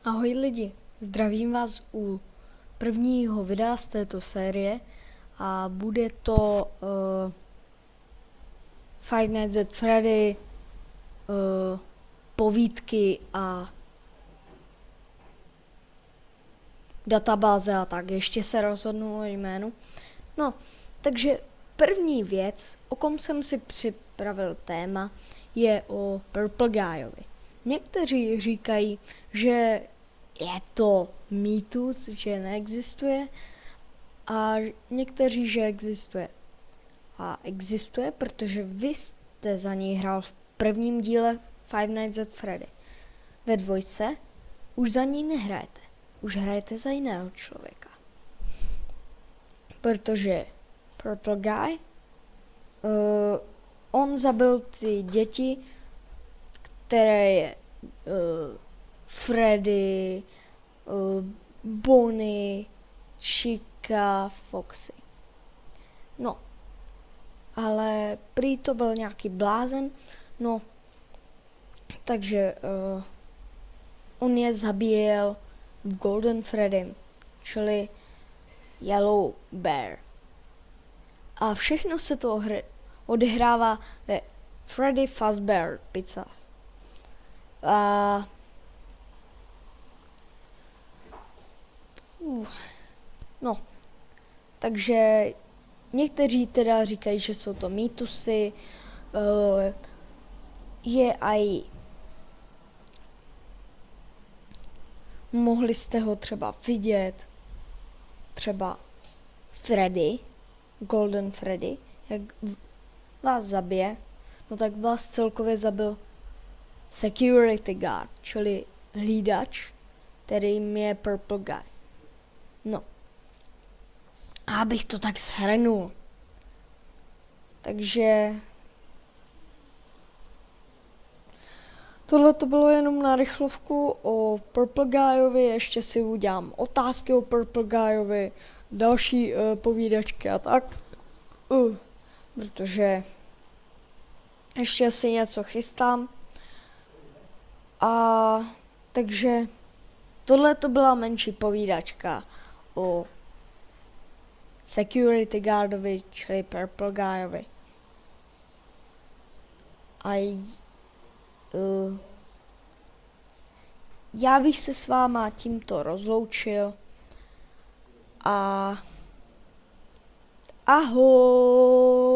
Ahoj lidi, zdravím vás u prvního videa z této série a bude to Five Nights at Freddy, povídky a databáze a tak, ještě se rozhodnu o jménu. No, takže první věc, o kom jsem si připravil téma, je o Purple Guyovi. Někteří říkají, že je to mýtus, že neexistuje, a někteří, že existuje. A existuje, protože vy jste za něj hrál v prvním díle Five Nights at Freddy. Ve dvojce už za ní nehrajete, už hrajete za jiného člověka. Protože Purple Guy, on zabil ty děti, které je Freddy, Bonnie, Chica, Foxy. No, ale prý to byl nějaký blázen, no, takže on je zabíjel v Golden Freddy, čili Yellow Bear. A všechno se to odehrává ve Freddy Fazbear Pizzas. No, takže někteří teda říkají, že jsou to mýtusy, je aj mohli jste ho třeba vidět, třeba Freddy, Golden Freddy, jak vás zabije, no tak vás celkově zabil security guard, čili hlídač, kterým je Purple Guy. No. A abych to tak shrnul. Takže tohle to bylo jenom na rychlovku o Purple Guyovi, ještě si udělám otázky o Purple Guyovi, další povídačky a tak. Protože ještě si něco chystám. A takže tohle to byla menší povídačka o security guardovi, čili Purple Guyovi. A já bych se s váma tímto rozloučil a ahoj!